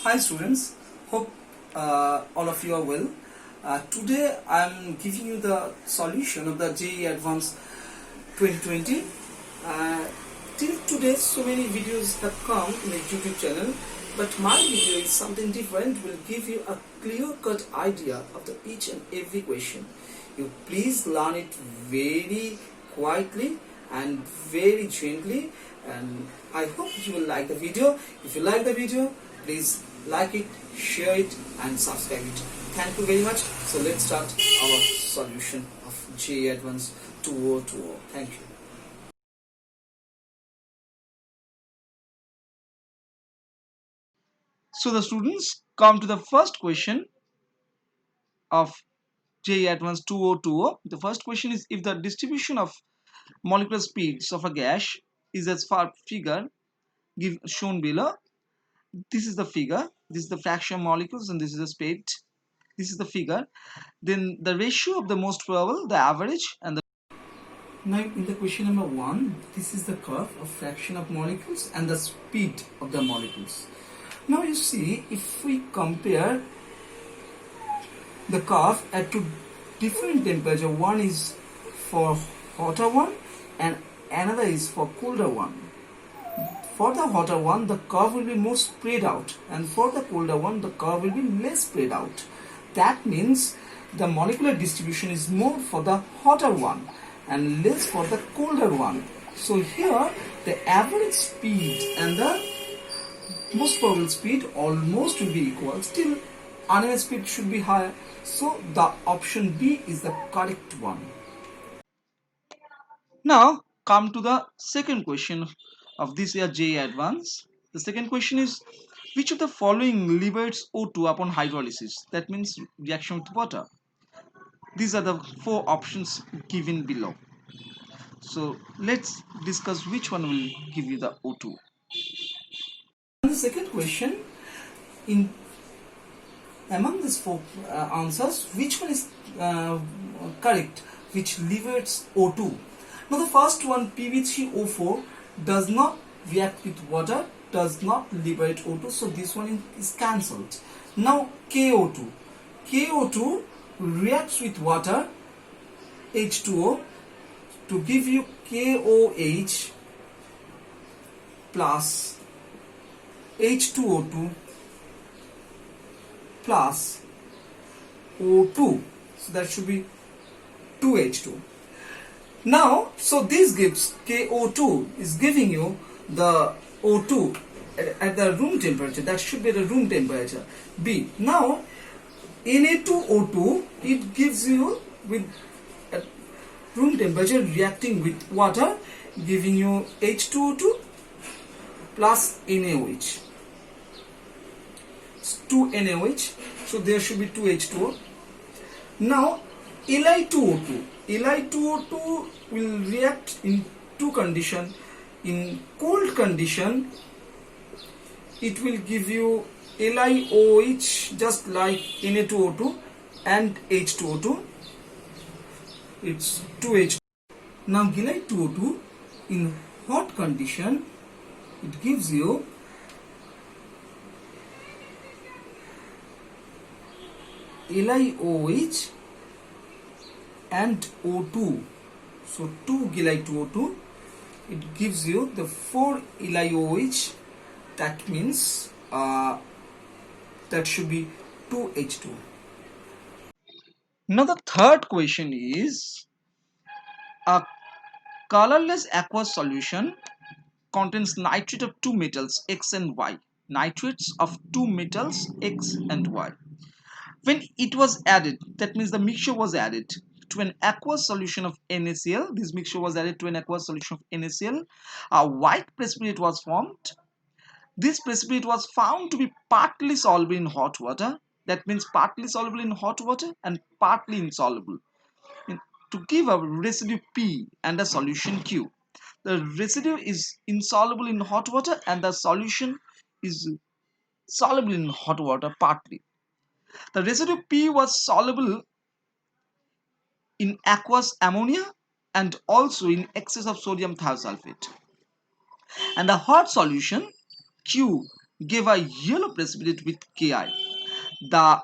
Hi students, hope all of you are well. Today I am giving you the solution of the JEE Advanced 2020. Till today so many videos have come in the YouTube channel, but my video is something different, will give you a clear-cut idea of each and every question. You please learn it very quietly and very gently, and I hope you will like the video. If you like the video, please like it, share it and subscribe it. Thank you very much. So let's start our solution of JEE Advanced 2020. Thank you. So the students come to the first question of JEE Advanced 2020. The first question is, if the distribution of molecular speeds of a gas is as far figure shown below. This is the figure, this is the fraction of molecules, and this is the speed. This is the figure. Then the ratio of the most probable, the average, and the now in the question number 1, this is the curve of fraction of molecules and the speed of the molecules. Now you see, if we compare the curve at two different temperature, one is for hotter one and another is for colder one. For the hotter one, the curve will be more spread out, and for the colder one, the curve will be less spread out. That means the molecular distribution is more for the hotter one and less for the colder one. So here the average speed and the most probable speed almost will be equal. Still unaverage speed should be higher. So the option B is the correct one. Now come to the second question of this year JEE Advance. The second question is, which of the following liberates O2 upon hydrolysis? That means reaction with water. These are the four options given below. So let's discuss which one will give you the O2. And the second question, in among these four answers, which one is correct, which liberates O2? Now the first one, PB3O4, does not react with water, does not liberate O2, so this one is cancelled. Now KO2, KO2 reacts with water, H2O, to give you KOH plus H2O2 plus O2, so that should be 2H2. Now, so this gives KO2 is giving you the O2 at the room temperature. That should be the room temperature B. Now Na2O2, it gives you with room temperature reacting with water, giving you H2O2 plus NaOH. It's 2 NaOH, so there should be 2 H2O. Now Li2O2, Li2O2 will react in two conditions. In cold condition, it will give you LiOH just like Na2O2 and H2O2. It's 2H. Now Li2O2 in hot condition, it gives you LiOH and O2. So 2 Li2O2, it gives you the 4 LiOH. That means that should be 2H2. Now the third question is, a colorless aqueous solution contains nitrate of two metals X and Y. Nitrates of two metals X and Y. When it was added, that means the mixture was added to an aqueous solution of NaCl. This mixture was added to an aqueous solution of NaCl. A white precipitate was formed. This precipitate was found to be partly soluble in hot water. That means partly soluble in hot water and partly insoluble. To give a residue P and a solution Q. The residue is insoluble in hot water and the solution is soluble in hot water partly. The residue P was soluble in aqueous ammonia and also in excess of sodium thiosulfate. And the hot solution Q gave a yellow precipitate with Ki. The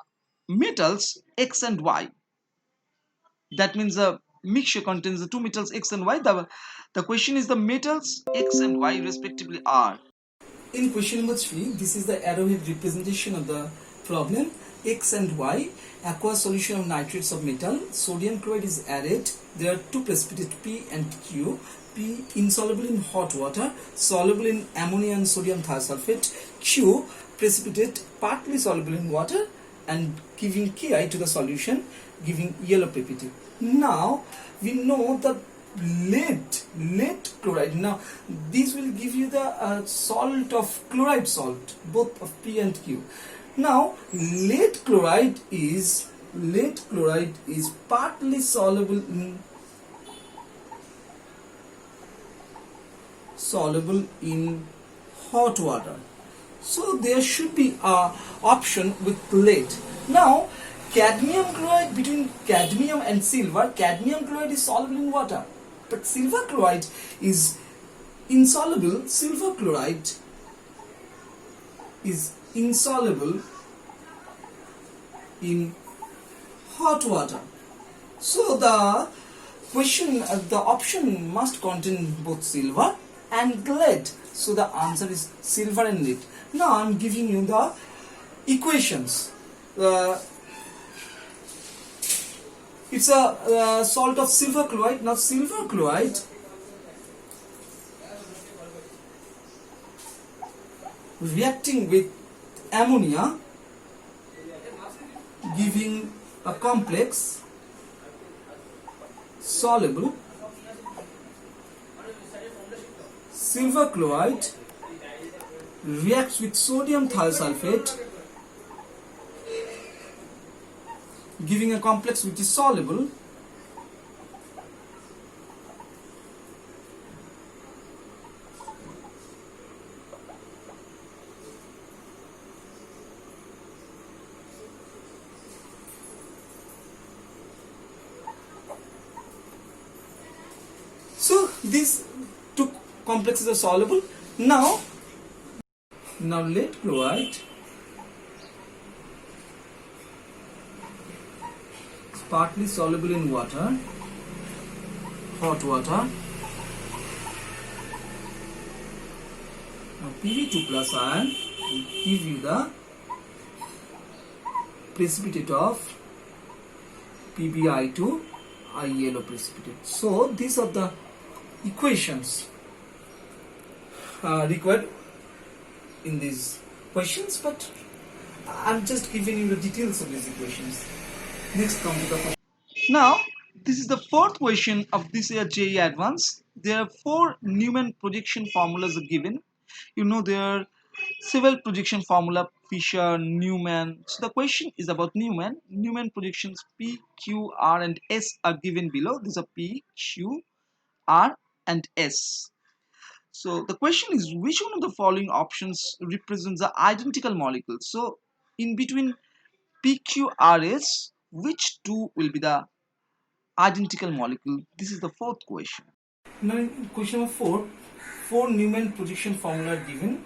metals X and Y, that means the mixture contains the two metals X and Y. The question is the metals X and Y respectively are. In question number 3, this is the arrowhead representation of the problem. X and Y, aqueous solution of nitrates of metal. Sodium chloride is added. There are two precipitate P and Q. P insoluble in hot water, soluble in ammonia and sodium thiosulfate. Q precipitate partly soluble in water and giving Ki to the solution, giving yellow precipitate. Now we know the lead chloride. Now this will give you the salt of chloride salt, both of P and Q. Now lead chloride is partly soluble in hot water, so there should be a option with lead. Now cadmium chloride, between cadmium and silver, cadmium chloride is soluble in water, but silver chloride is insoluble. Silver chloride is insoluble in hot water. So the question, the option must contain both silver and lead. So the answer is silver and lead. Now I am giving you the equations. It's a salt of silver chloride. Now silver chloride reacting with ammonia, giving a complex soluble. Silver chloride reacts with sodium thiosulfate, giving a complex which is soluble. So these two complexes are soluble. Now lead chloride is partly soluble in water, hot water. Now Pb2 plus ion will give you the precipitate of Pbi2, a yellow precipitate. So these are the equations required in these questions, but I'm just giving you the details of these equations. Next, come to the question. Now, this is the fourth question of this year JEE Advanced. There are 4 Newman projection formulas given. You know there are several projection formula, Fisher, Newman. So the question is about Newman. Newman projections P, Q, R and S are given below. These are P, Q, R and S. So the question is, which one of the following options represents the identical molecule? So in between PQRS, which two will be the identical molecule? This is the fourth question. Now in question number 4, 4 Newman projection formula are given,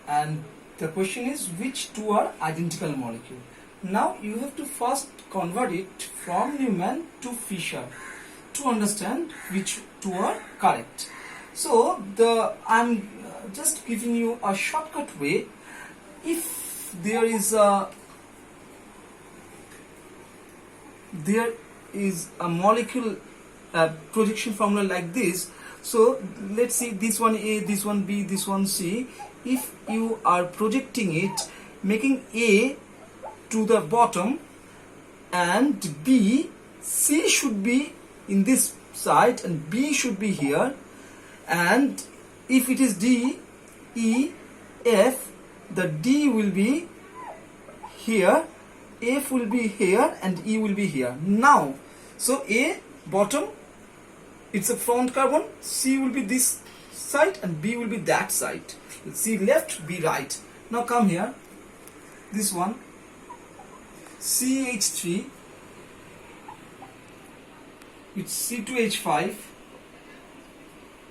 and the question is which two are identical molecule. Now you have to first convert it from Newman to Fisher to understand which two are correct. So I'm just giving you a shortcut way. If there is a molecule projection formula like this, so let's see, this one A, this one B, this one C. If you are projecting it, making A to the bottom and B, C should be in this side and B should be here, and if it is D, E, F, the D will be here, F will be here and E will be here. Now, so A bottom, it's a front carbon, C will be this side and B will be that side. C left, B right. Now come here, this one CH3, it's C2H5.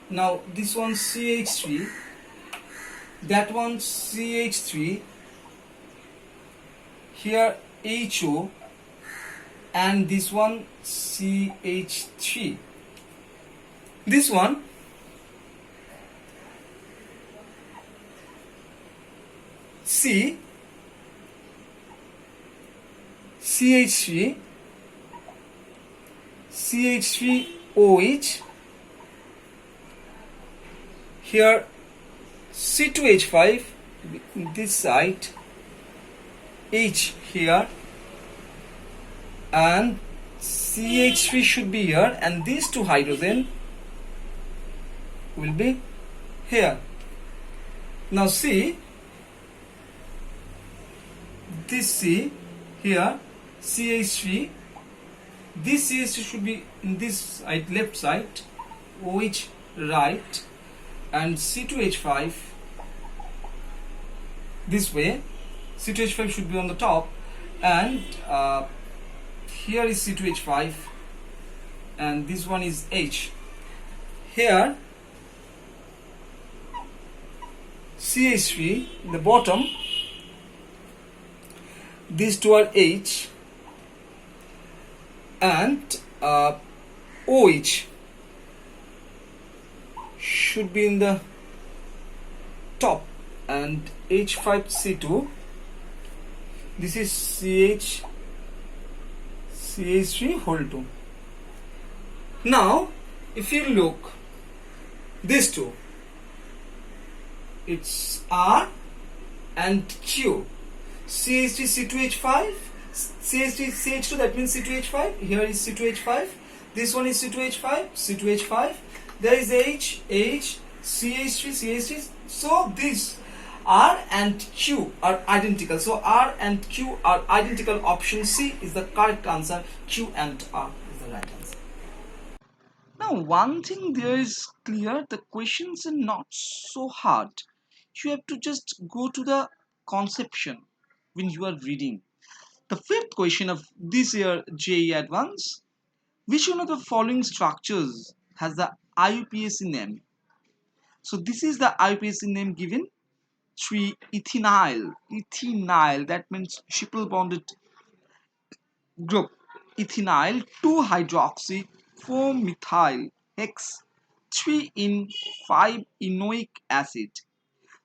Now this one CH3, that one CH3, here HO, and this one CH3. This one C CH3 CH3OH, here C2H5, this side H here, and CH3 should be here, and these two hydrogen will be here. Now see, this C here CH3, this CH3 should be in this side, left side, OH right, and C2H5 this way. C2H5 should be on the top, and here is C2H5, and this one is H. Here CH3 in the bottom, these two are H, and OH should be in the top, and H5C2, this is CH3 whole 2. Now if you look, these two, it's R and Q. CH3 C2H5, CH3 CH2, that means C2H5. Here is C2H5. This one is C2H5, C2H5. There is H, CH3, CH3. So these R and Q are identical. So R and Q are identical. Option C is the correct answer. Q and R is the right answer. Now, one thing there is clear: the questions are not so hard. You have to just go to the conception when you are reading. The fifth question of this year JEE Advance: which one of the following structures has the IUPAC name? So this is the IUPAC name given: 3-ethinyl. Ethinyl, that means triple bonded group. Ethinyl, 2-hydroxy 4-methyl hex 3 in 5 enoic acid.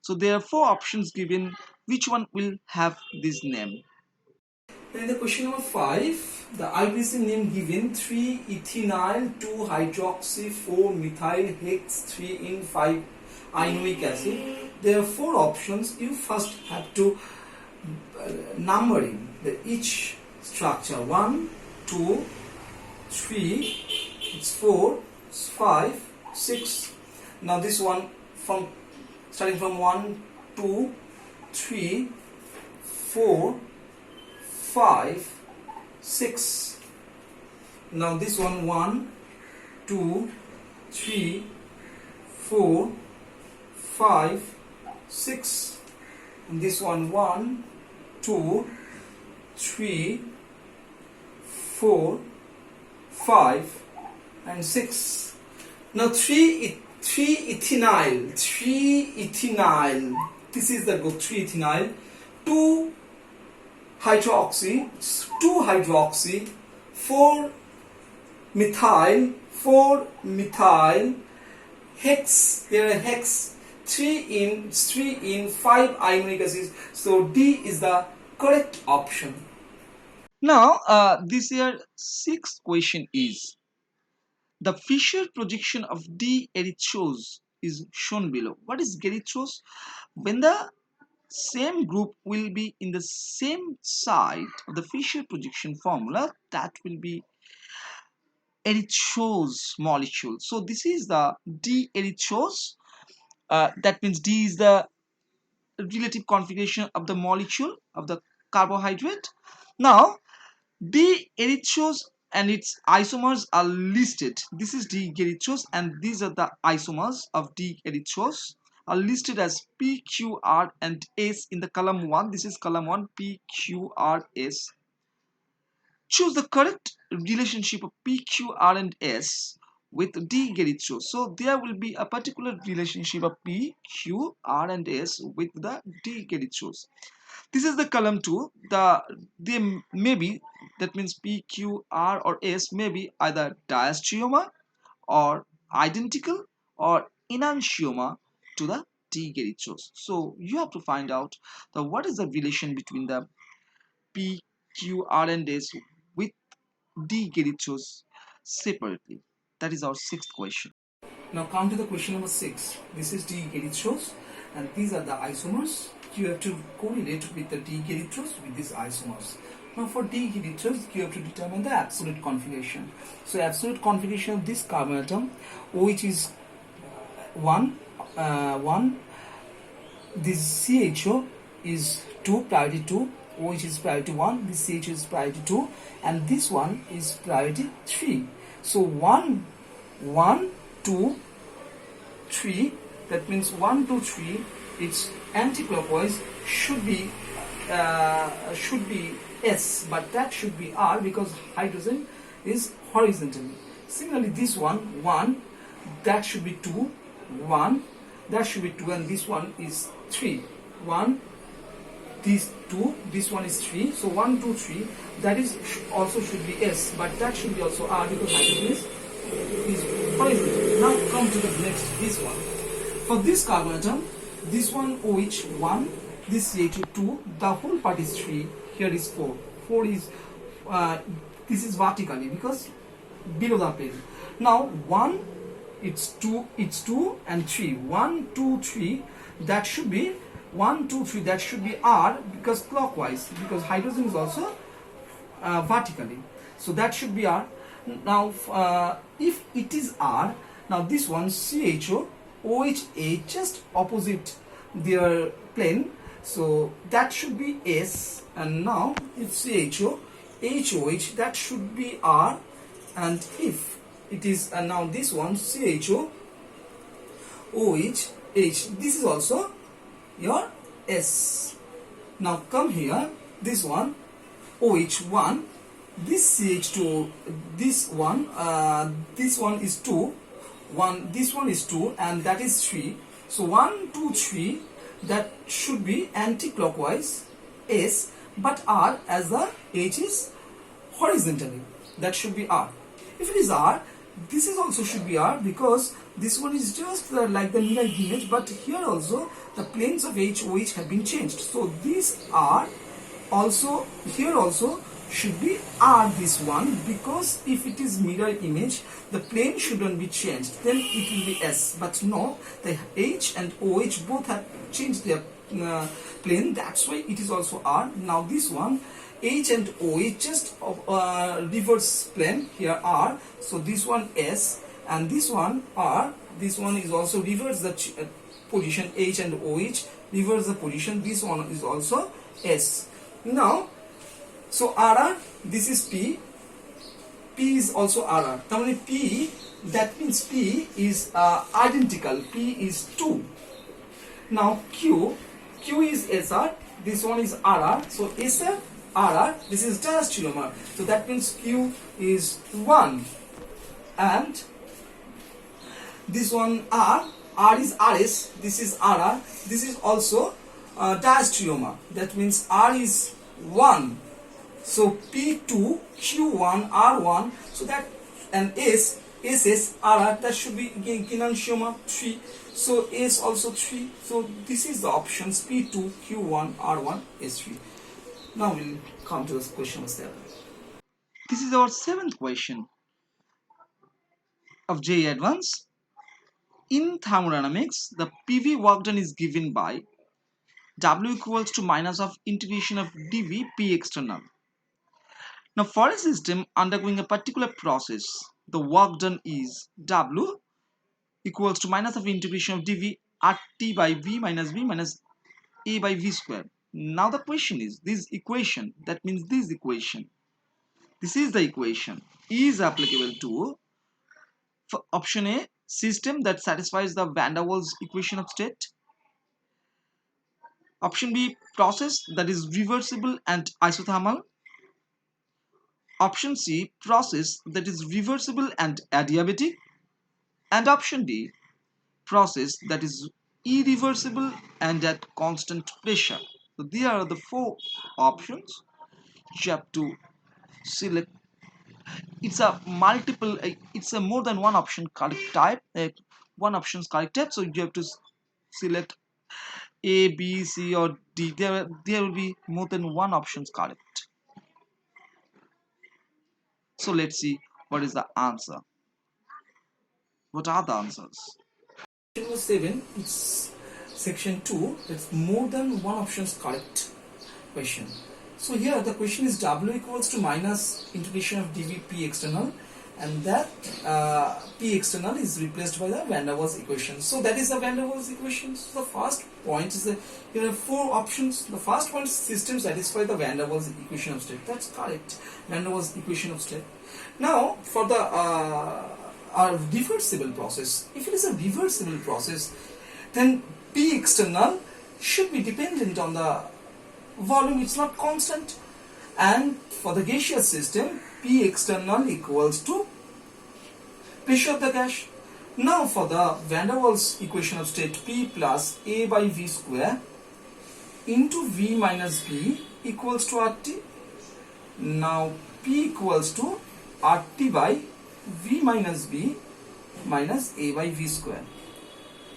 So there are 4 options given. Which one will have this name? In the question number 5, the IUPAC name given: 3-ethinyl 2-hydroxy 4-methyl hex 3 in 5 enoic acid. There are 4 options. You first have to numbering each structure: 1, 2, 3, it's 4, it's 5, 6. Now this one, from starting from 1, 2, 3, 4, 5, 6. Now this one, 1, 2, 3, 4, 5, 6. And this one, 1, 2, 3, 4, 5, and 6. Now 3-ethinyl, this is the group 3-ethinyl, 2-hydroxy, 2-hydroxy, 4-methyl hex, there are hex 3 in 5 ionic acids. So D is the correct option. Now this year sixth question is: the Fisher projection of D erythros is shown below. What is erythros? When the same group will be in the same side of the Fisher projection formula, that will be erythros molecule. So this is the D erythros. That means D is the relative configuration of the molecule of the carbohydrate. Now D erythros and its isomers are listed. This is D erythros, and these are the isomers of D erythros are listed as P, Q, R, and S in the column 1. This is column 1, P, Q, R, S. Choose the correct relationship of P, Q, R, and S with D get it shows. So there will be a particular relationship of P, Q, R and S with the D get it shows. This is the column 2. They may be, that means P, Q, R or S may be either diastereomer or identical or enantiomer to the D get it shows. So you have to find out the what is the relation between the P, Q, R and S with D get it shows separately. That is our sixth question. Now come to the question number 6. This is D-gerithros and these are the isomers. You have to correlate with the D-gerithros with these isomers. Now for D-gerithros you have to determine the absolute configuration. So absolute configuration of this carbon atom, which is 1, this CHO is 2, priority 2, which is priority 1, this CHO is priority 2 and this one is priority 3. So 1, 1, 2, 3, that means 1, 2, 3, it's anti-clockwise, should be S, but that should be R because hydrogen is horizontally. Similarly this one, 1, that should be 2, 1, that should be 2 and this one is 3, 1, this 2, this one is 3, so 1, 2, 3, that is also should be S, but that should be also R because hydrogen is horizontal. Now come to the next, this one. For this carbon atom, this one OH 1, this CH 2, the whole part is 3, here is 4. 4 is, this is vertically because below the plane. Now 1, it's 2 and 3. 1, 2, 3, that should be 1, 2, 3, that should be R because clockwise, because hydrogen is also vertically. So that should be R. Now if it is R, now this one CHO, OH just opposite their plane, so that should be S, and now if CHO, HOH, that should be R, and if it is now this one CHO, OH, H, this is also your S. Now come here, this one OH1, this CH2, this one is 2, this one is 2 and that is 3. So 1, 2, 3, that should be anti-clockwise S, but R as the H is horizontally, that should be R. If it is R, this is also should be R because this one is just like the mirror image, but here also the planes of HOH have been changed. So this R also, here also should be R, this one, because if it is mirror image, the plane shouldn't be changed, then it will be S, but no, the H and OH both have changed their plane, that's why it is also R. Now this one H and OH just reverse plane, here R, so this one S and this one R, this one is also reverse the position, H and OH reverse the position, this one is also S. Now so RR, this is P, P is also RR. Now P, that means P is identical, P is 2. Now Q, Q is SR, this one is RR, so SR, RR, this is diastereomer, so that means Q is 1, and this one R is RS, this is RR, this is also diastereomer, that means R is 1. So P2, Q1, R1, so that, and S, SS, RR, that should be enantiomer 3. So S also 3. So this is the options P2, Q1, R1, S3. Now we'll come to this question number 7. This is our seventh question of JEE Advance. In thermodynamics, the PV work done is given by W equals to minus of integration of dV P external. Now for a system undergoing a particular process, the work done is W equals to minus of integration of dV RT by V minus A by V square. Now the question is, this equation, that means this equation, this is the equation, is applicable to, for option A, system that satisfies the van der Waals equation of state. Option B, process that is reversible and isothermal. Option C, process that is reversible and adiabatic. And option D, process that is irreversible and at constant pressure. So there are the four options. You have to select. It's a multiple, it's a more than one option correct type, one option's correct type. So you have to select A, B, C, or D. There will be more than one options correct. So let's see what is the answer. What are the answers? Number 7, it's section 2, it's more than one options correct question. So here the question is W equals to minus integration of dV P external, and that P external is replaced by the van der Waals equation. So that is the van der Waals equation. So the first point is that you have four options. The first one is system satisfy the van der Waals equation of state. That's correct. Van der Waals equation of state. Now for the reversible process, if it is a reversible process, then P external should be dependent on the volume, it's not constant. And for the gaseous system, P external equals to pressure of the gas. Now for the van der Waals equation of state, P plus A by V square into V minus B equals to RT. Now P equals to RT by V minus B minus A by V square.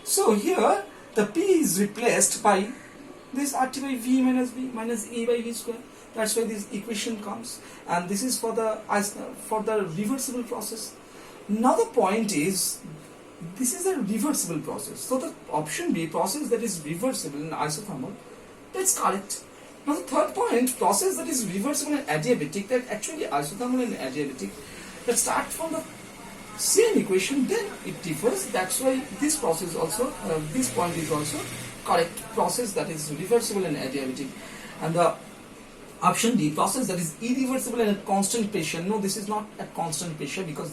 So here the P is replaced by this RT by V minus B minus A by V square. That's why this equation comes, and this is for the reversible process. Now the point is, this is a reversible process. So the option B, process that is reversible in isothermal, that's correct. Now the third point, process that is reversible and adiabatic, that actually isothermal and adiabatic, that start from the same equation, then it differs. That's why this process also, this point is also correct. Process that is reversible and adiabatic. And the option D, process that is irreversible and at constant pressure. No, this is not at constant pressure because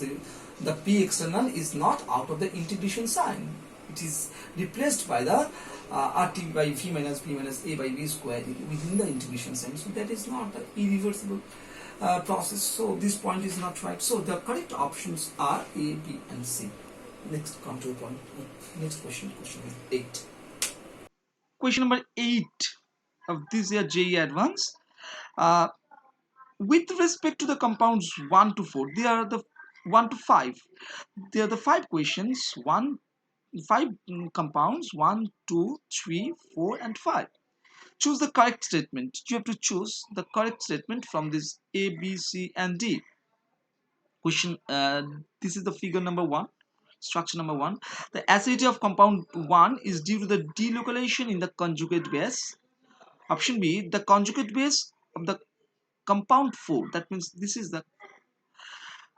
the P external is not out of the integration sign. It is replaced by the RT by V minus B minus A by V square within the integration sign. So that is not an irreversible process. So this point is not right. So the correct options are A, B and C. Next, come to a point. Next question, question 8. Question number 8 of this year JEE Advanced. With respect to the compounds 1 to 4, they are the 1 to 5. They are the 5 questions, 5 compounds, 1, 2, 3, 4 and 5. Choose the correct statement. You have to choose the correct statement from this A, B, C and D. Question, this is the figure number 1. Structure number 1. The acidity of compound 1 is due to the delocalization in the conjugate base. Option B, the conjugate base of the compound 4, that means this is the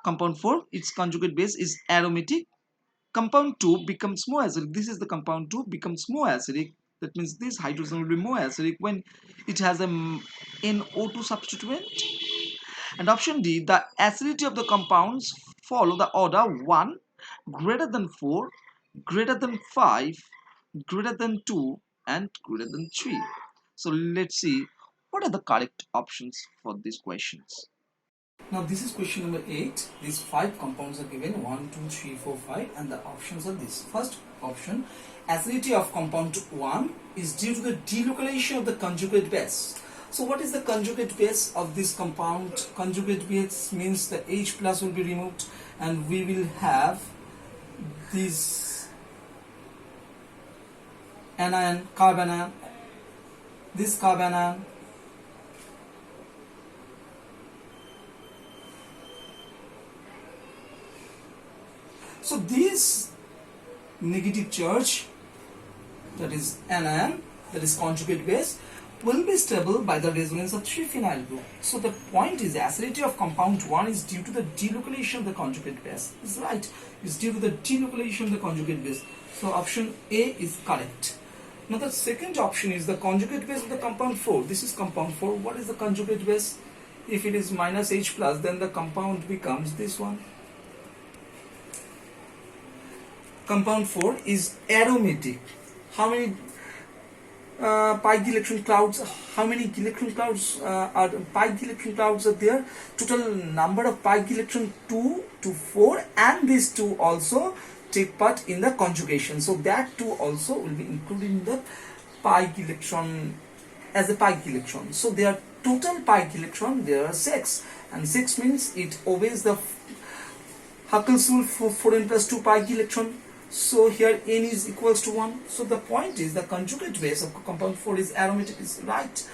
compound 4, its conjugate base is aromatic. Compound 2 becomes more acidic. This is the compound 2 becomes more acidic. That means this hydrogen will be more acidic when it has a NO2 substituent. And option D, the acidity of the compounds follow the order 1, greater than 4, greater than 5, greater than 2 and greater than 3. So let's see what are the correct options for these questions. Now this is question number 8. These 5 compounds are given 1, 2, 3, 4, 5 and the options are this. First option, acidity of compound 1 is due to the delocalization of the conjugate base. So what is the conjugate base of this compound? Conjugate base means the H plus will be removed and we will have this anion, carbanion, this carbanion, so this negative charge, that is anion, that is conjugate base, will be stable by the resonance of 3-phenyl group. So the point is acidity of compound 1 is due to the delocalization of the conjugate base. It's right. It's due to the delocalization of the conjugate base. So option A is correct. Now the second option is the conjugate base of the compound 4. This is compound 4. What is the conjugate base? If it is minus H plus, then the compound becomes this one. Compound 4 is aromatic. How many pi electron clouds? How many electron clouds are pi electron clouds are there? Total number of pi electron 2 to 4, and these 2 also take part in the conjugation. So that too also will be included in the pi electron as a pi electron. So there are total pi electron, there are 6, and 6 means it obeys the Huckel's rule for 4n plus 2 pi electron. So here n is equals to 1. So the point is the conjugate base of compound 4 is aromatic, is right.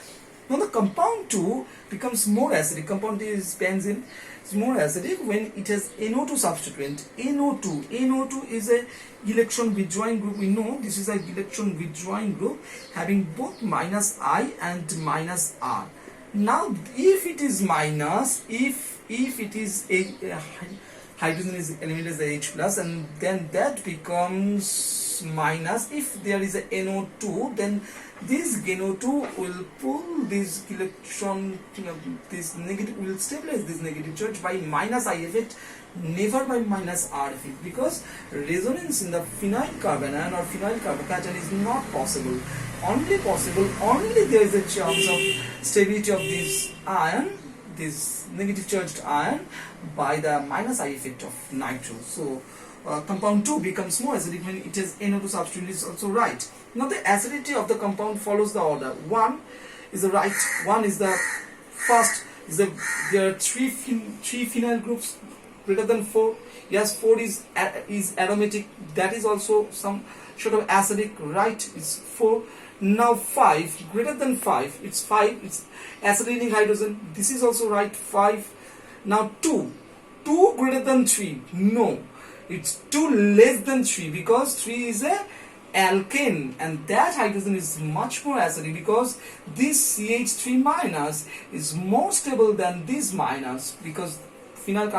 Now the compound 2 becomes more acidic. Compound 2 is benzene. It's more acidic when it has NO2 substituent. NO2 is a electron withdrawing group. We know this is a electron withdrawing group having both minus I and minus R. Now if it is minus, if it is a hydrogen is eliminated as a H plus, and then that becomes minus. If there is a NO2, then this NO2 will pull this electron, this negative, will stabilize this negative charge by minus I effect, never by minus R effect, because resonance in the phenyl carbanion or phenyl carbocation is not possible. Only there is a chance of stability of this ion, this negative charged ion, by the minus I effect of nitro. So compound 2 becomes more acidic when it has NO2 substituent, is also right. Now the acidity of the compound follows the order. 1 is the right, 1 is the first, is the, there are three phenyl groups greater than 4. Yes, 4 is aromatic, that is also some sort of acidic, right? It's 4. Now 5, greater than 5, it's 5, it's acidating hydrogen, this is also right, 5. Now 2 greater than 3, no, it's 2 less than 3, because 3 is a alkane, and that hydrogen is much more acidic, because this CH3 minus is more stable than this minus, because phenyl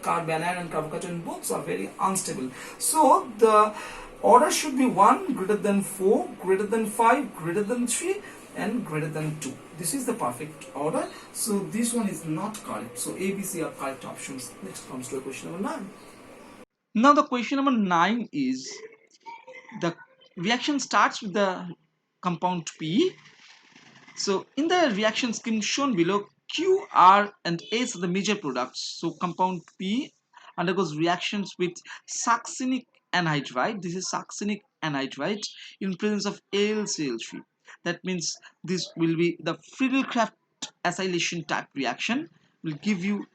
carbanion and carbocation both are very unstable. So the order should be 1, greater than 4, greater than 5, greater than 3, and greater than 2. This is the perfect order. So this one is not correct. So A, B, C are correct options. Next comes to question number 9. Now the question number 9 is, the reaction starts with the compound P. So in the reaction scheme shown below, Q, R and S are the major products. So compound P undergoes reactions with succinic anhydride. This is succinic anhydride in presence of AlCl3. That means this will be the Friedel-Crafts acylation type reaction, will give you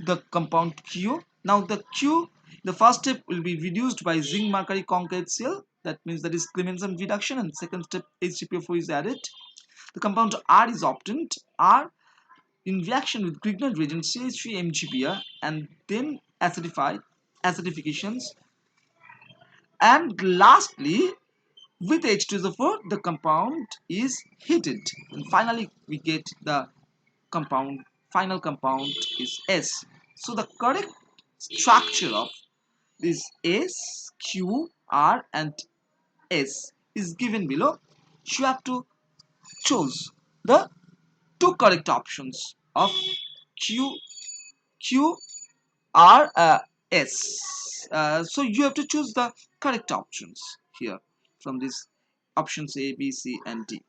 the compound Q. Now the Q, the first step will be reduced by zinc mercury concrete cell. That means that is Clemmensen reduction, and second step H3PO4 is added. The compound R is obtained. R in reaction with Grignard reagent CH3 and then acidifications. And lastly, with H2SO4, the compound is heated. And finally, we get the compound, final compound is S. So the correct structure of this S, Q, R and S is given below. You have to choose the two correct options of Q, Q, R, S. So you have to choose the correct options here from these options A, B, C, and D.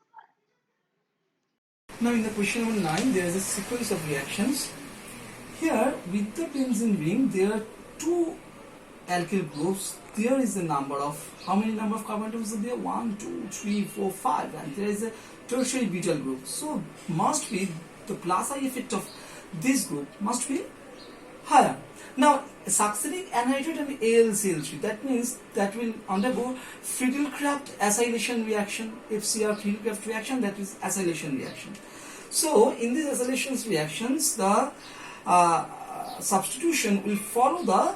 Now in the question number 9, there is a sequence of reactions. Here with the benzene ring, there are 2 alkyl groups. There is the number of, how many number of carbon atoms are there? 1, 2, 3, 4, 5, and there is a tertiary butyl group. So must be the plus I effect of this group must be higher. Now succinic anhydride and AlCl3, that means that will undergo Friedel-Crafts acylation reaction. FCR Friedel-Crafts reaction, that is acylation reaction. So in these acylation reactions, the substitution will follow the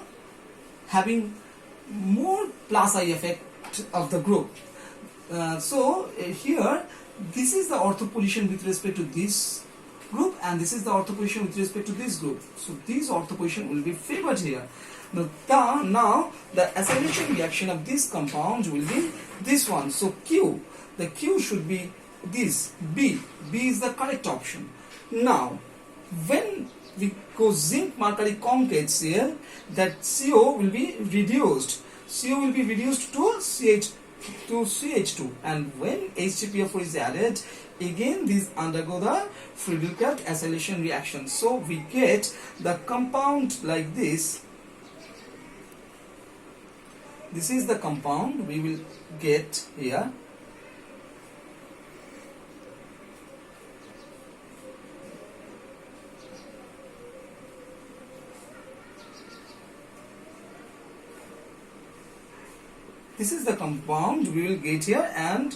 having more plus I effect of the group. Here this is the ortho position with respect to this group, and this is the ortho position with respect to this group. So this ortho position will be favored here. Now the acylation reaction of this compound will be this one. So Q, the Q should be this B. B is the correct option. Now when we go zinc mercury concrete cell, that CO will be reduced. CO will be reduced to CH2, and when H3PO4 is added, again these undergo the Friedel-Crafts acylation reaction. So we get the compound like this. this is the compound we will get here. This is the compound we will get here, and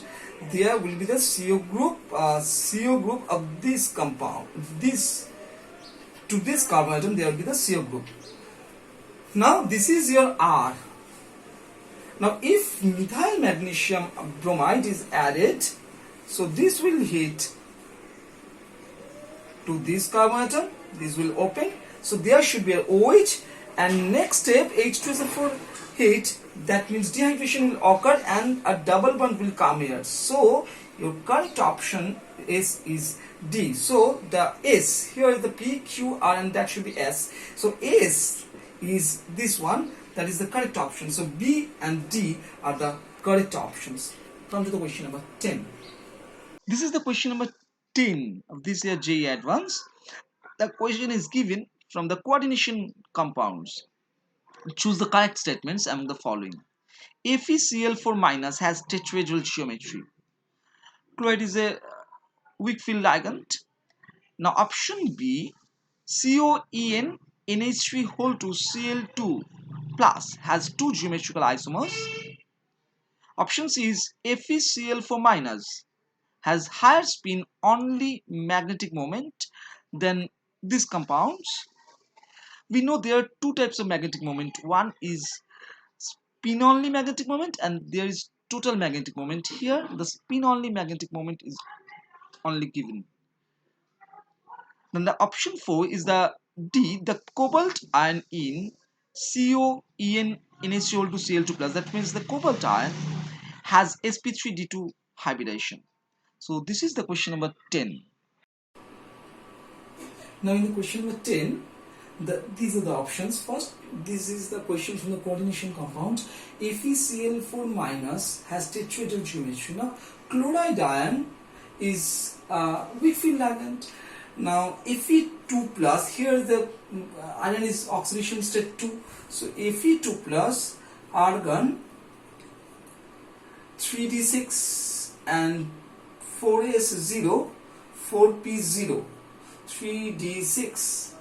there will be the CO group of this compound. To this carbon atom there will be the CO group. Now this is your R. Now if methyl magnesium bromide is added, so this will hit to this carbon atom, this will open, so there should be an OH, and next step H2SO4 hit, that means dehydration will occur and a double bond will come here. So your correct option is D. So the S, here is the P, Q, R, and that should be S. So S is this one, that is the correct option. So B and D are the correct options. Come to the question number 10. This is the question number 10 of this year JEE Advance. The question is given from the coordination compounds. Choose the correct statements among the following. FeCl4 minus has tetrahedral geometry. Chloride is a weak field ligand. Now option B, COEN NH3 whole 2 Cl2 plus has two geometrical isomers. Option C is FeCl4 minus has higher spin only magnetic moment than these compounds. We know there are two types of magnetic moment. One is spin only magnetic moment, and there is total magnetic moment. Here the spin only magnetic moment is only given. Then the option 4 is the D, the cobalt ion in COEN NaCl to Cl2 plus. That means the cobalt ion has sp3d2 hybridization. So this is the question number 10. Now in the question number 10, these are the options. First, this is the question from the coordination compound. FeCl4 minus has tetrahedral geometry. Now chloride ion is weak field ligand. Now Fe2 plus, here the ion is oxidation state 2. So Fe2 plus argon 3d6 and 4s0 4p0 3d6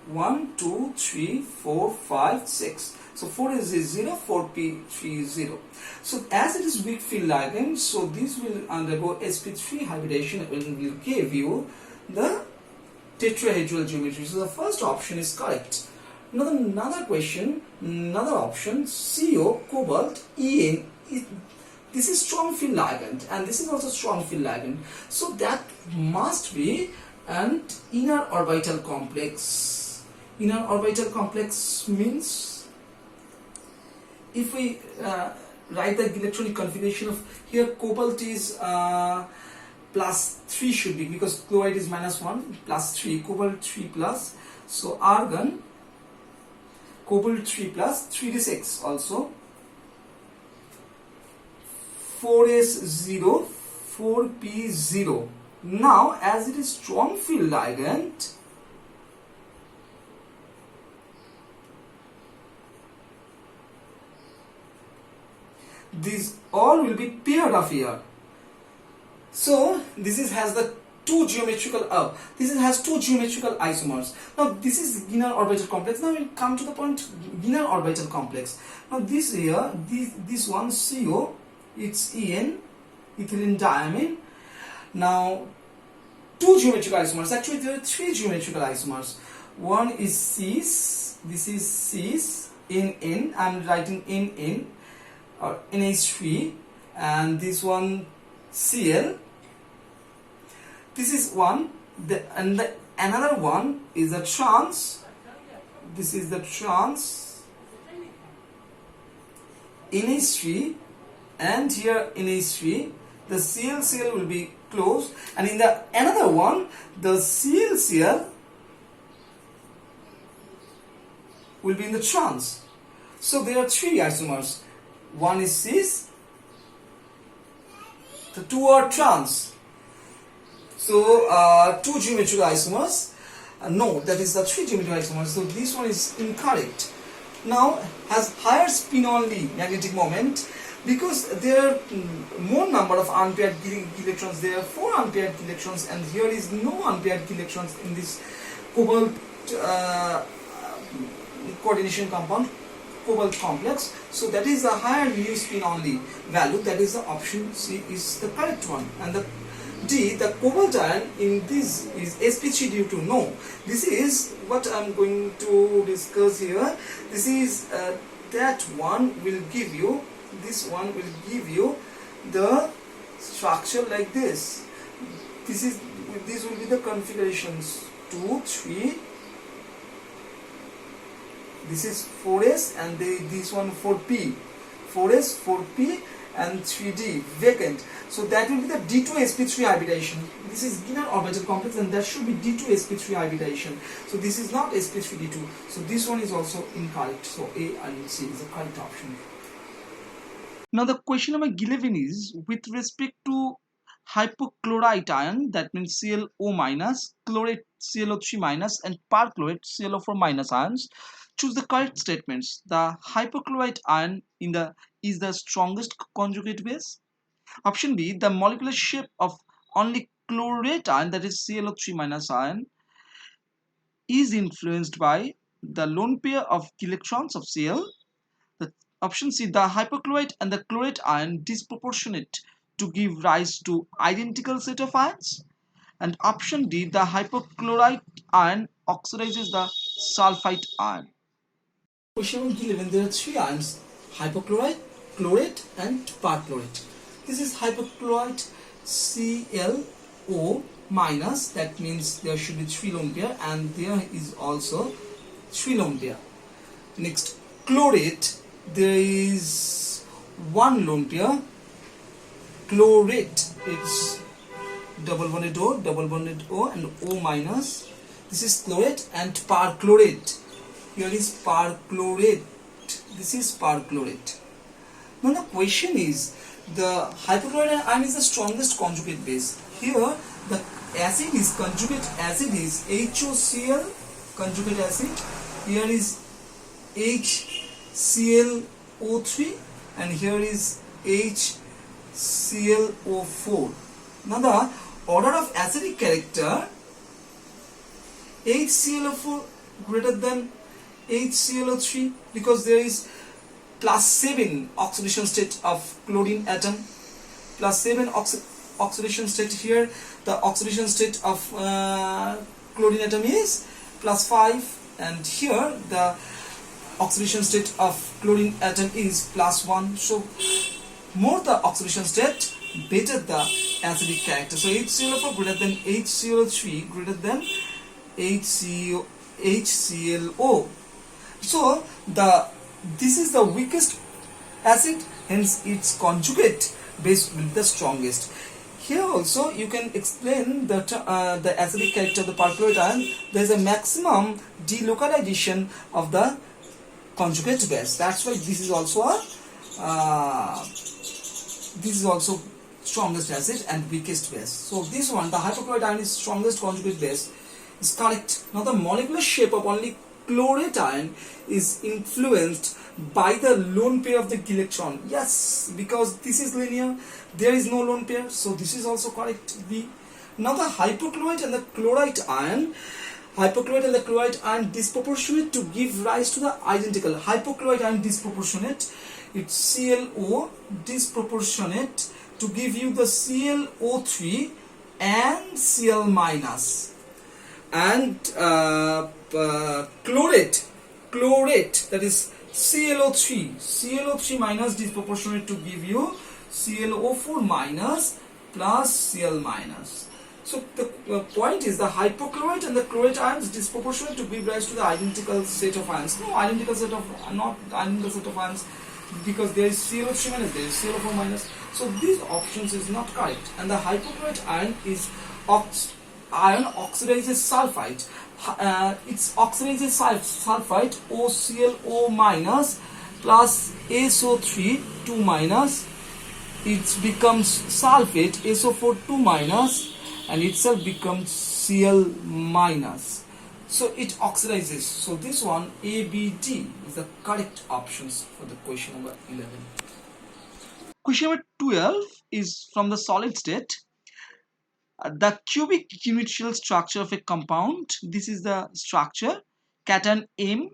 1 2 3 4 5 6. So 4 is 0, 4p3 is 0. So as it is weak field ligand, so this will undergo sp3 hybridization and will give you the tetrahedral geometry. So the first option is correct. Now another question, another option, CO cobalt En. This is strong field ligand and this is also strong field ligand. So that must be an inner orbital complex. Inner orbital complex means, if we write the electronic configuration of here, cobalt is plus 3 should be, because chloride is minus 1, plus 3, cobalt 3 plus. So argon, cobalt 3 plus, 3d6 also, 4s0, 4p0. Now as it is strong field ligand, these all will be paired off here. So this is has the two geometrical has two geometrical isomers. Now this is inner orbital complex. Now we come to the point inner orbital complex. Now this here, this one CO, it's En, ethylene diamine. Now two geometrical isomers. Actually there are three geometrical isomers. One is cis, this is cis, NN, I'm writing NN or NH3, and this one Cl. This is one, another one is a trans. This is the trans NH3, and here NH3. The Cl will be closed, and in the another one, the Cl will be in the trans. So there are three isomers. One is cis, the two are trans. So two geometrical isomers. No, that is the three geometrical isomers. So this one is incorrect. now has higher spin only magnetic moment, because there are more number of unpaired electrons. There are 4 unpaired electrons, and here is no unpaired electrons in this cobalt coordination compound, cobalt complex. So that is a higher mu spin only value. That is the option C is the correct one. And the D, the cobalt ion in this is sp3 due to no. This is what I am going to discuss here. This is that one will give you, this one will give you the structure like this. These will be the configurations 2, 3. This is 4s, and this one 4p, 4s, 4p, and 3d vacant. So that will be the d2 sp3 hybridization. This is inner orbital complex, and that should be d2 sp3 hybridization. So this is not sp3 d2. So this one is also incorrect. So A and C is the correct option. Now the question number 11 is with respect to hypochlorite ion, that means ClO minus, chlorate ClO3 minus, and perchlorate ClO4 minus ions. Choose the correct statements. The hypochlorite ion is the strongest conjugate base. Option B, the molecular shape of only chlorate ion, that is ClO3 minus ion, is influenced by the lone pair of electrons of Cl. The option C, the hypochlorite and the chlorate ion disproportionate to give rise to identical set of ions. And option D, the hypochlorite ion oxidizes the sulfite ion. Question number 11, there are 3 ions: hypochlorite, chlorate, and perchlorate. This is hypochlorite ClO minus, that means there should be 3 lone pair, and there is also 3 lone pair. Next, chlorate, there is 1 lone pair. Chlorate, it's double bonded O, and O minus. This is chlorate. And perchlorate, here is perchlorate. This is perchlorate. Now the question is, the hypochlorite ion is the strongest conjugate base. Here the acid is conjugate acid is HOCl conjugate acid. Here is HClO3, and here is HClO4. Now the order of acidic character, HClO4 greater than HClO3, because there is +7 oxidation state of chlorine atom, +7 oxidation state. Here the oxidation state of chlorine atom is +5, and here the oxidation state of chlorine atom is +1. So more the oxidation state, better the acidic character. So HClO4 greater than HClO3 greater than HClO. So this is the weakest acid, hence its conjugate base will be the strongest. Here also you can explain the acidic character of the perchlorate ion. There is a maximum delocalization of the conjugate base. That's why this is also strongest acid and weakest base. So this one, the hypochlorite ion is strongest conjugate base, is correct. Now the molecular shape of only chlorate ion is influenced by the lone pair of the electron. Yes, because this is linear, there is no lone pair, so this is also correct, B. Now the hypochlorite and the chlorite ion, disproportionate to give rise to the identical. Hypochlorite ion disproportionate, it's ClO, disproportionate to give you the ClO3 and Cl minus. And chlorate, that is ClO3 minus, disproportionate to give you ClO4 minus plus Cl minus. So the point is, the hypochlorite and the chlorate ions disproportionate to give rise to the identical set of ions. Not identical set of ions, because there is ClO3 minus, there is ClO4 minus. So these options is not correct. And the hypochlorite ion is ion oxidizes sulfite. It's oxidizes sulfite, OClO minus plus SO3 2 minus. It becomes sulfate, SO4 2 minus, and itself becomes Cl minus. So it oxidizes. So this one A, B, D is the correct options for the question number 11. Question number 12 is from the solid state. The cubic unit structure of a compound. This is the structure. Cation M.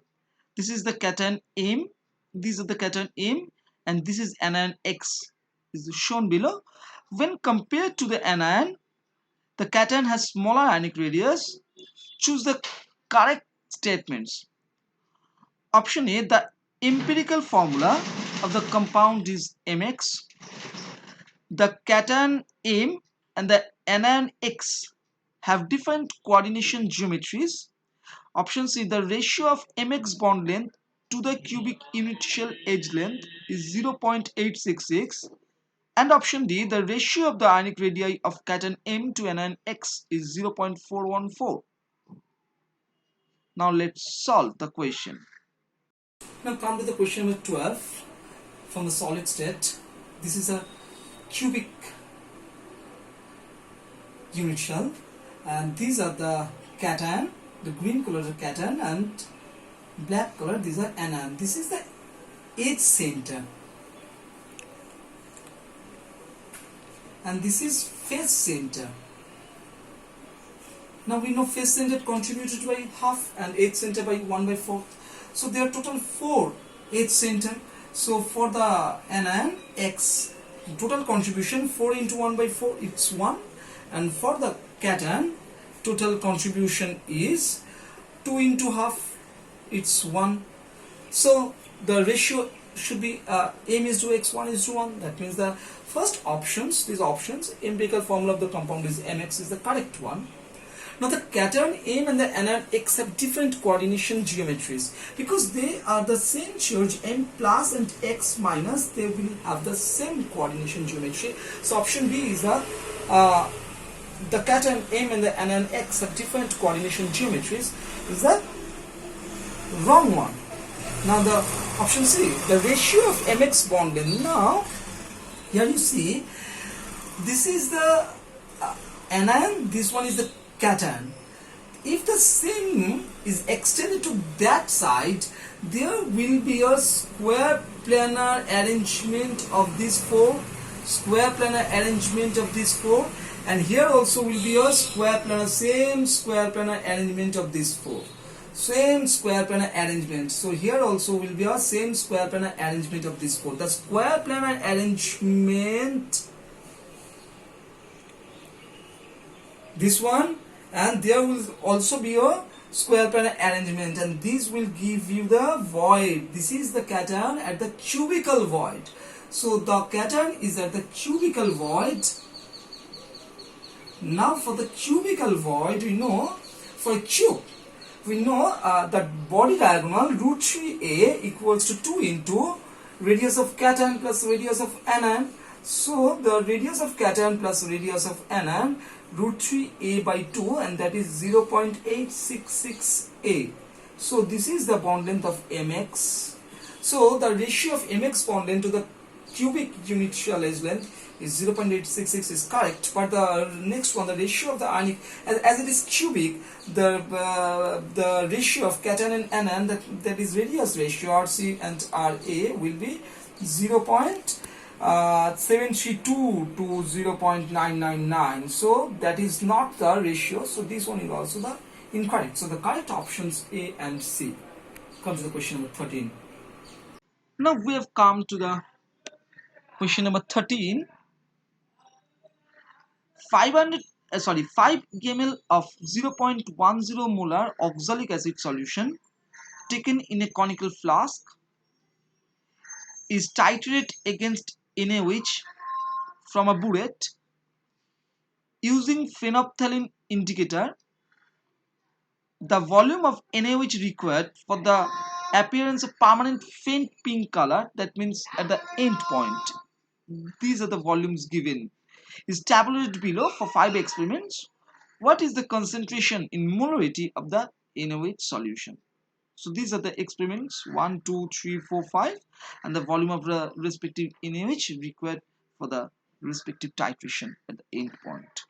This is the cation M. These are the cation M, and this is anion X. Is shown below. When compared to the anion, the cation has smaller ionic radius. Choose the correct statements. Option A, the empirical formula of the compound is Mx. The cation M and the anion X have different coordination geometries. Option C, the ratio of Mx bond length to the cubic unit shell edge length is 0.866. And option D, the ratio of the ionic radii of cation M to anion X is 0.414. Now let's solve the question. Now come to the question number 12 from the solid state. This is a cubic unit shell, and these are the cation. The green color is cation and black color these are anion. This is the edge center, and this is face center. Now we know face center contributed by half and edge center by 1/4. So there are total 4 edge center. So for the anion X, total contribution 4 into 1/4, it's 1. And for the cation, total contribution is 2 into half, it's 1. So the ratio should be M is to X, 1 is to 1. That means the first options, these options, empirical formula of the compound is Mx is the correct one. Now the cation M and the anion X have different coordination geometries. Because they are the same charge, M plus and X minus, they will have the same coordination geometry. So option B is the cation M and the anion X have different coordination geometries. Is that wrong one? Now the option C, the ratio of Mx bond length. Now here you see, this is the anion, this one is the cation. If the same is extended to that side, there will be a square planar arrangement of these 4, square planar arrangement of these 4, and here also will be a square planar, same square planar arrangement of these 4, same square planar arrangement. So here also will be a same square planar arrangement of these 4. The square planar arrangement, this one, and there will also be a square planar arrangement, and this will give you the void. This is the cation at the cubical void. So the cation is at the cubical void. Now for the cubical void, we know for a cube, we know that body diagonal root 3a equals to 2 into radius of cation plus radius of anion. So the radius of cation plus radius of anion, root 3a by 2, and that is 0.866a. So this is the bond length of Mx. So the ratio of Mx bond length to the cubic unit shell edge length is 0.866 is correct, but the next one, the ratio of the ionic, as it is cubic, the ratio of cation and anion, that is radius ratio RC and RA will be 0.732 to 0.999. So that is not the ratio. So this one is also the incorrect. So the correct options A and C. Come to the question number 13. Now we have come to the question number 13. 5 ml of 0.10 molar oxalic acid solution taken in a conical flask is titrated against NaOH from a burette using phenolphthalein indicator. The volume of NaOH required for the appearance of permanent faint pink color, that means at the end point, these are the volumes given, is tabulated below for 5 experiments. What is the concentration in molarity of the NaOH solution? So these are the experiments 1, 2, 3, 4, 5, and the volume of the respective NaOH required for the respective titration at the end point.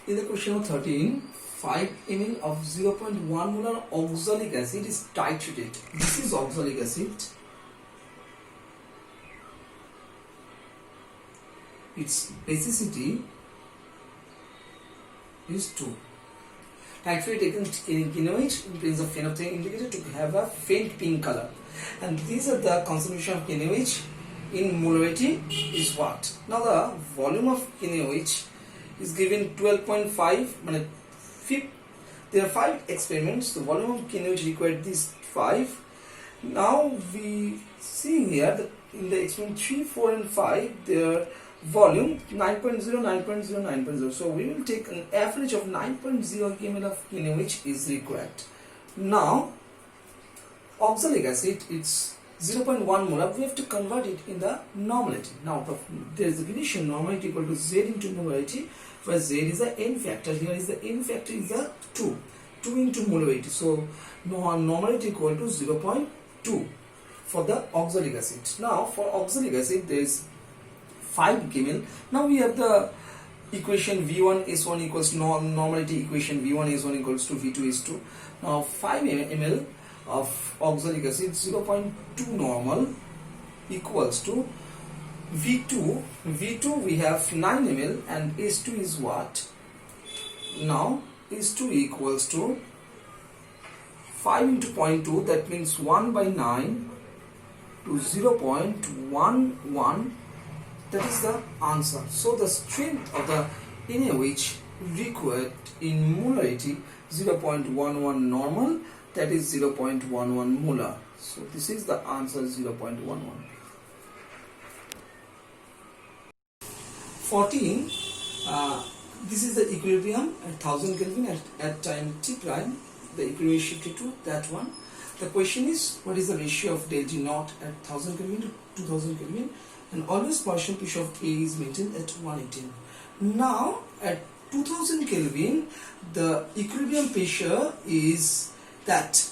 In the question of 13, 5 ml of 0.1 molar oxalic acid is titrated. This is oxalic acid. Its basicity is 2. Titrate taken KNOH in presence of phenolphthalein indicated to have a faint pink color. And these are the concentration of KNOH in molarity is what? Now the volume of KNOH is given 12.5. There are 5 experiments. The volume of KNOH required these 5. Now we see here that in the experiment 3, 4 and 5 their volume 9.0, 9.0, 9.0. So we will take an average of 9.0 kmol of KNOH is required. Now oxalic acid, it's 0.1 molar. We have to convert it in the normality. Now there is a condition normality equal to Z into molarity, where Z is the n factor. Here is the n factor is the 2 into molarity. So normality equal to 0.2 for the oxalic acid. Now for oxalic acid there is 5 kmol. Now we have the equation V1S1 equals to normality equation V1S1 equals to V2S2. Now 5 ml of oxalic acid 0.2 normal equals to V2 we have 9 ml and S2 is what? Now S2 equals to 5 into 0.2, that means 1 by 9 to 0.11. That is the answer. So the strength of the NaOH required in molarity 0.11 normal, that is 0.11 molar. So this is the answer, 0.11. 14. This is the equilibrium at 1000 Kelvin at time t prime. The equilibrium is shifted to that one. The question is, what is the ratio of del G naught at 1000 Kelvin to 2000 Kelvin? And always partial pressure of A is maintained at 118. Now at 2000 Kelvin, the equilibrium pressure is that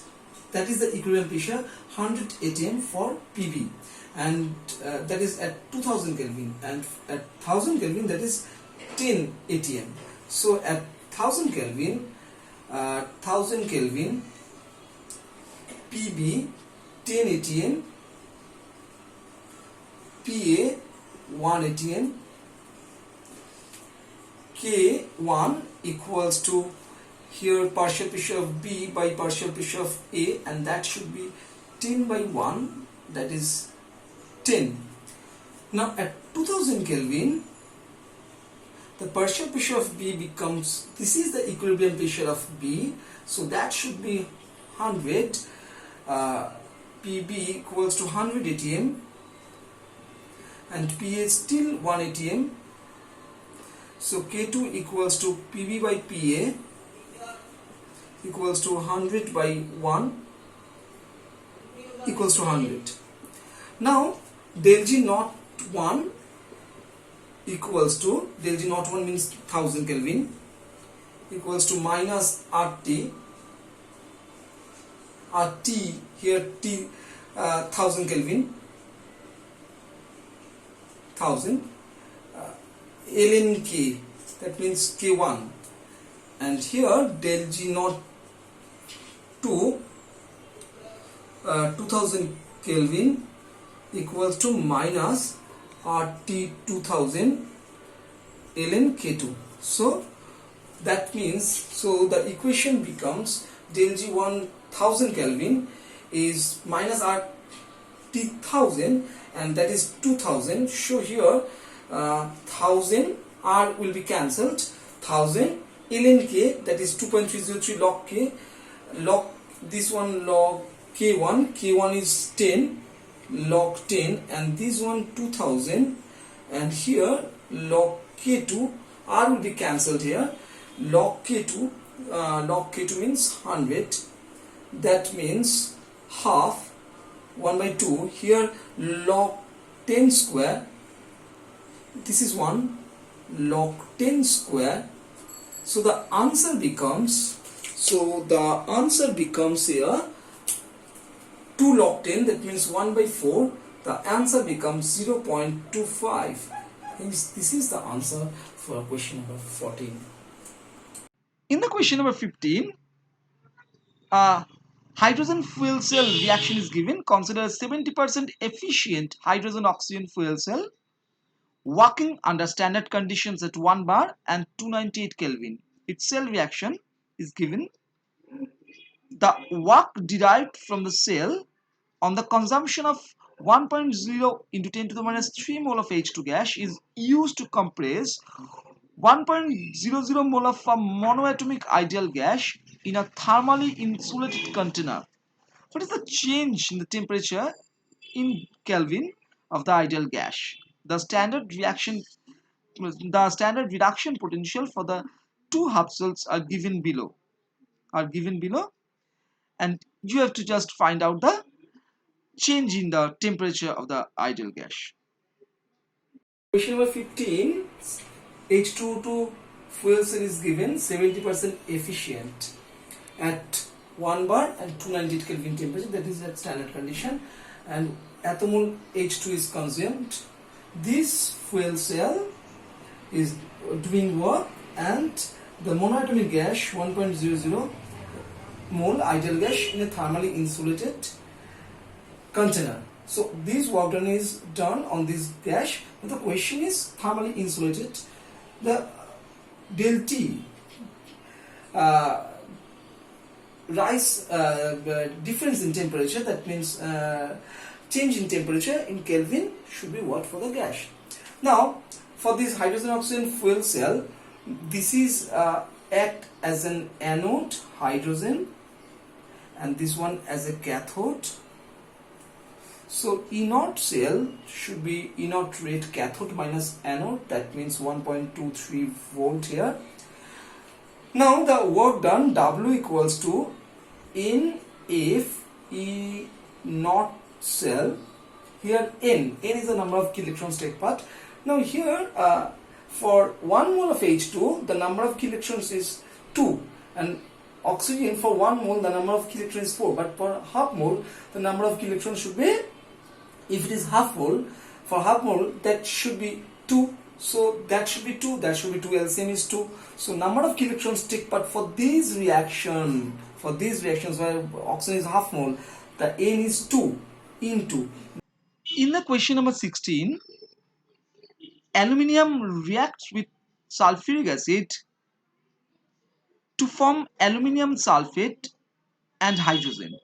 is the equilibrium pressure 100 atm for PB, and that is at 2000 Kelvin, and at 1000 Kelvin that is 10 atm. So at 1000 Kelvin, PB 10 atm, PA 1 atm, K1 equals to here partial pressure of B by partial pressure of A, and that should be 10 by 1, that is 10. Now at 2000 Kelvin, the partial pressure of B becomes, this is the equilibrium pressure of B, so that should be 100. PB equals to 100 atm and PA is still 1 atm. So K2 equals to PB by PA equals to 100 by 1 equals to 100. Now del G naught 1 equals to, del G naught 1 means 1000 Kelvin, equals to minus RT here T 1000 Kelvin, 1000 ln K, that means K1, and here del G naught 2 2000 Kelvin equals to minus RT 2000 ln K2. So that means, so the equation becomes del G 1000 Kelvin is minus RT 1000, and that is 2000. So here 1000 R will be cancelled, 1000 ln K, that is 2.303 log K, log this one log K1 is 10 log 10, and this one 2000, and here log K2, R will be cancelled here, log K2 means 100, that means half, 1 by 2, here log 10 square, this is 1 log 10 square. So the answer becomes, here 2 log 10, that means 1 by 4. The answer becomes 0.25. This is the answer for question number 14. In the question number 15, a hydrogen fuel cell reaction is given. Consider a 70% efficient hydrogen oxygen fuel cell working under standard conditions at 1 bar and 298 Kelvin. Its cell reaction is given. The work derived from the cell on the consumption of 1.0 into 10 to the minus 3 mole of H2 gas is used to compress 1.00 mole of a monoatomic ideal gas in a thermally insulated container. What is the change in the temperature in Kelvin of the ideal gas? The standard reduction potential for the two half cells are given below. And you have to just find out the change in the temperature of the ideal gas. Question number 15, H2O2 fuel cell is given 70% efficient at 1 bar and 298 Kelvin temperature, that is at standard condition, and attomole H2 is consumed. This fuel cell is doing work and the monoatomic gas 1.00 mole ideal gas in a thermally insulated container. So this work done is done on this gas. The question is thermally insulated. The del T difference in temperature, that means change in temperature in Kelvin should be what for the gas. Now for this hydrogen oxygen fuel cell, this is act as an anode hydrogen and this one as a cathode. So E0 cell should be E0 rate cathode minus anode, that means 1.23 volt here. Now the work done, W equals to NF E0 cell, here N is the number of electrons take part. Now here for 1 mole of H2 the number of electrons is 2, and oxygen for 1 mole the number of electrons is 4, but for half mole the number of electrons should be, if it is half mole, for half mole that should be 2, so that should be 2, that should be 2, LCM is 2. So number of electrons take part for these reactions where oxygen is half mole, the N is 2 into. In the question number 16, aluminium reacts with sulfuric acid to form aluminium sulfate and hydrogen.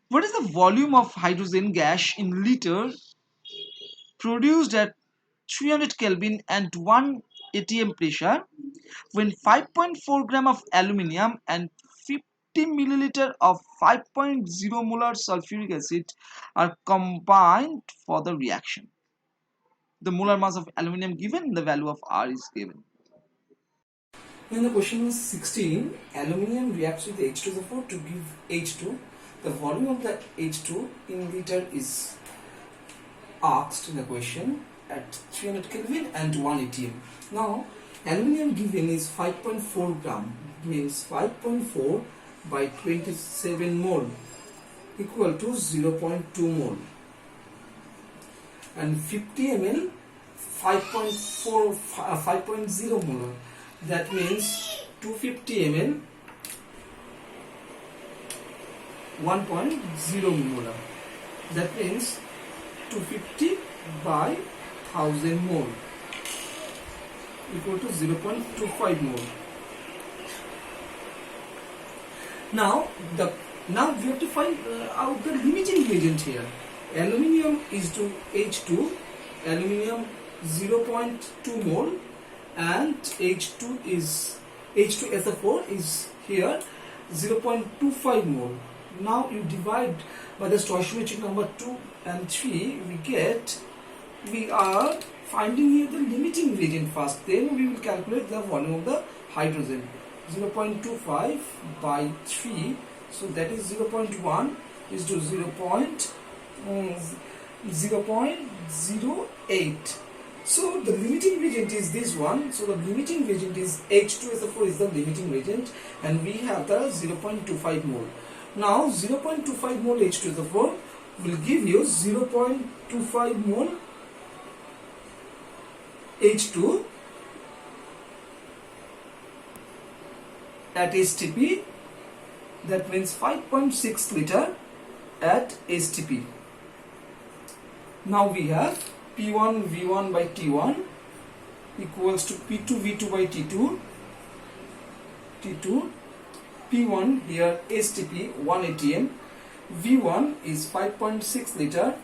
What is the volume of hydrogen gas in liter produced at 300 Kelvin and 1 atm pressure when 5.4 gram of aluminium and 50 milliliter of 5.0 molar sulfuric acid are combined for the reaction? The molar mass of aluminium given, the value of R is given. In the question is 16, aluminium reacts with H2SO4 to give H2. The volume of the H2 in liter is asked in the question at 300 Kelvin and 1 atm. Now aluminium given is 5.4 gram, means 5.4 by 27 mole equal to 0.2 mole, and 50 ml 5.0 molar, that means 250 ml 1.0 molar, that means 250 by 1000 mole equal to 0.25 mole. Now we have to find out the limiting reagent here. Aluminium is to H2, aluminium 0.2 mole, and H2SO4 is here 0.25 mole. Now you divide by the stoichiometric number 2 and 3, we are finding here the limiting reagent first, then we will calculate the volume of the hydrogen. 0.25 by 3, so that is 0.1 is to 0.08. So the limiting reagent is this one. So the limiting reagent is H2SO4 is the limiting reagent, and we have the 0.25 mole. Now 0.25 mole H2SO4 will give you 0.25 mole H2 at STP, that means 5.6 liter at STP. Now we have P1 V1 by T1 equals to P2 V2 by T2. P1 here STP 1 atm, V1 is 5.6 liter,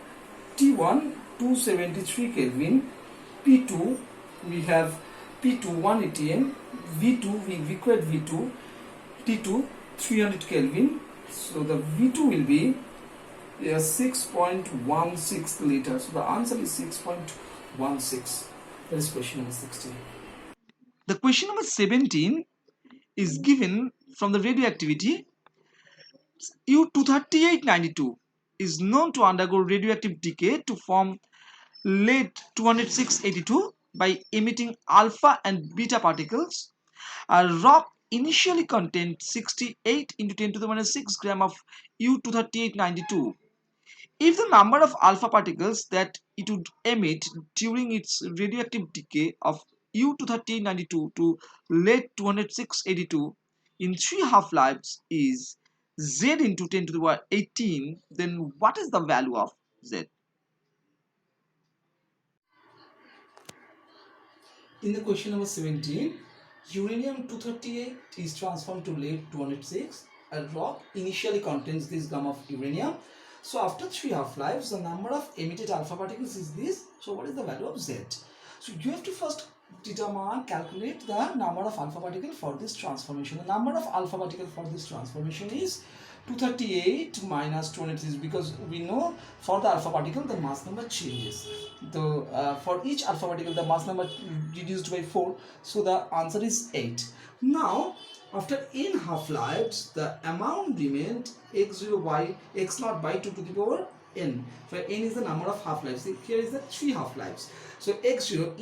T1 273 Kelvin, P2 we have P2 1 atm, V2 we required V2, T2 300 Kelvin, so the V2 will be 6.16 liters. So the answer is 6.16. That is question number 16. The question number 17 is given from the radioactivity. U-23892 is known to undergo radioactive decay to form lead 20682 by emitting alpha and beta particles. A rock initially contained 68 into 10 to the minus 6 gram of U-23892. If the number of alpha particles that it would emit during its radioactive decay of U-23892 to lead-20682 in 3 half-lives is Z into 10 to the power 18, then what is the value of Z? In the question number 17, uranium 238 is transformed to lead 206. A rock initially contains this gram of uranium. So after 3 half-lives, the number of emitted alpha particles is this. So what is the value of Z? So you have to first calculate the number of alpha particle for this transformation. The number of alpha particle for this transformation is 238 minus 206, because we know for the alpha particle the mass number changes. For each alpha particle the mass number reduced by 4, so the answer is 8. Now after n half-lives, the amount remained x0 by x0 by 2 to the power n, where n is the number of half-lives. Here is the 3 half-lives. So x0,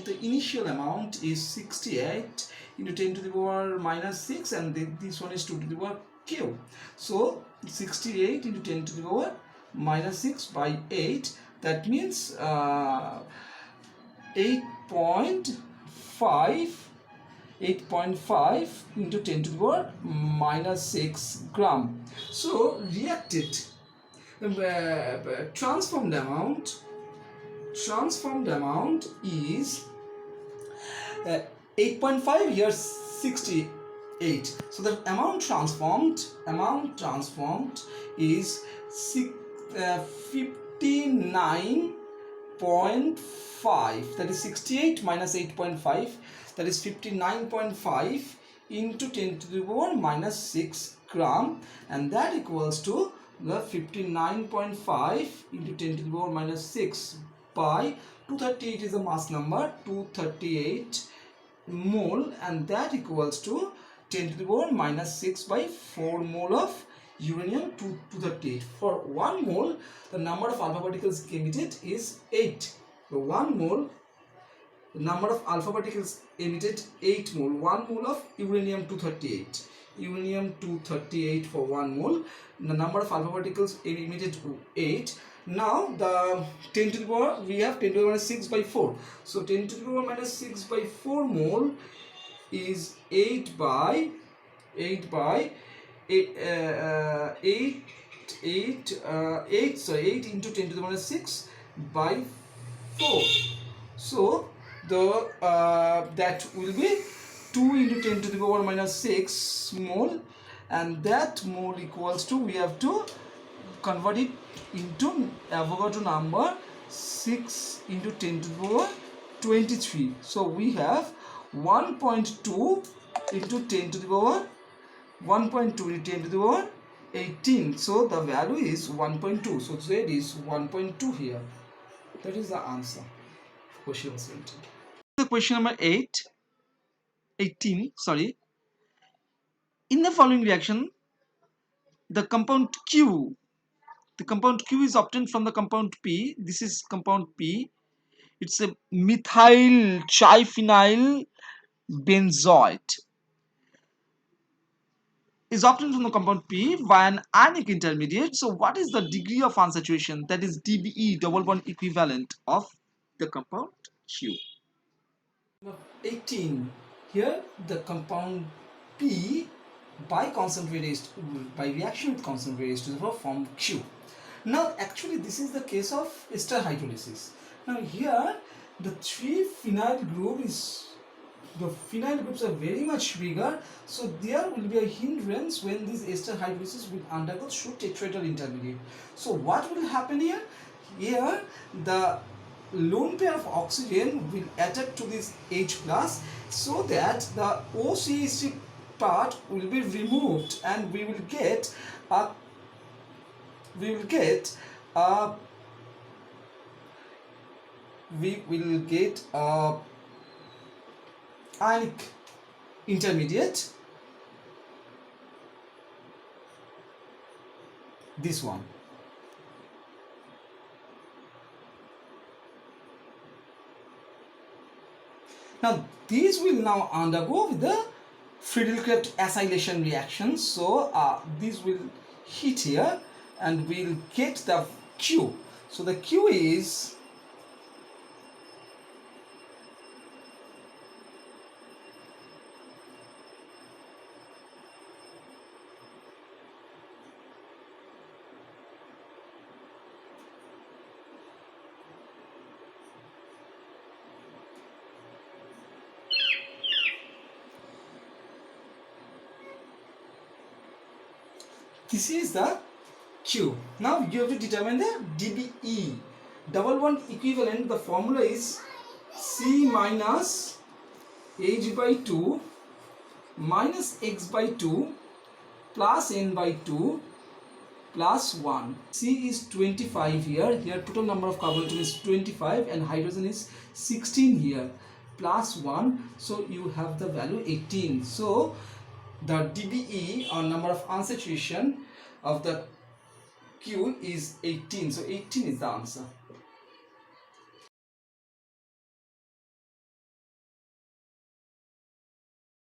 the initial amount is 68 into 10 to the power minus 6, and this one is 2 to the power q. So 68 into 10 to the power minus 6 by 8, that means 8.5 into 10 to the power minus 6 gram. So reacted transformed amount is 8.5, here 68. So the amount transformed is 59.5, that is 68 minus 8.5, that is 59.5 into 10 to the power minus 6 gram, and that equals to the 59.5 into 10 to the power minus 6 by 238 is the mass number, 238 mole, and that equals to 10 to the power minus 6 by 4 mole of uranium 238. For 1 mole, the number of alpha particles emitted is 8. So 1 mole, the number of alpha particles emitted 8 mole. 1 mole of uranium 238. Uranium 238 for 1 mole. The number of alpha particles emitted 8. Now the 10 to the power, we have 10 to the power minus 6 by 4. So 10 to the power minus 6 by 4 mole is 8 into 10 to the minus 6 by 4. So the that will be 2 into 10 to the power minus 6 mole, and that mole equals to, we have to convert it into Avogadro number, 6 into 10 to the power 23. So we have 1.2 into 10 to the power 1.2 into 10 to the power 18. So the value is 1.2. So Z is 1.2 here. That is the answer. Question 17. The question number 18, sorry. In the following reaction, the compound Q is obtained from the compound P. This is compound P. It's a methyl triphenyl benzoate. Is obtained from the compound P via an ionic intermediate. So what is the degree of unsaturation, that is DBE, double bond equivalent, of the compound Q? 18. Here the compound P by concentrate by reaction with concentrate H to the power form Q. Now actually this is the case of ester hydrolysis. Now here the three phenyl group is, the phenyl groups are very much bigger, so there will be a hindrance when this ester hydrolysis will undergo through tetrahedral intermediate. So what will happen here? Here the lone pair of oxygen will attack to this H plus, so that the OCH part will be removed and we will get a we will get a ionic intermediate, this one. Now these will now undergo with the Friedel-Crafts acylation reaction. So these will hit here and we'll get the Q. So the Q is this is the Q. Now you have to determine the dBe. Double bond equivalent, the formula is C minus H by 2 minus X by 2 plus N by 2 plus 1. C is 25 here. Here total number of carbon atom is 25 and hydrogen is 16 here, plus 1. So you have the value 18. So the dBe, or number of unsaturation of the Q, is 18. So 18 is the answer.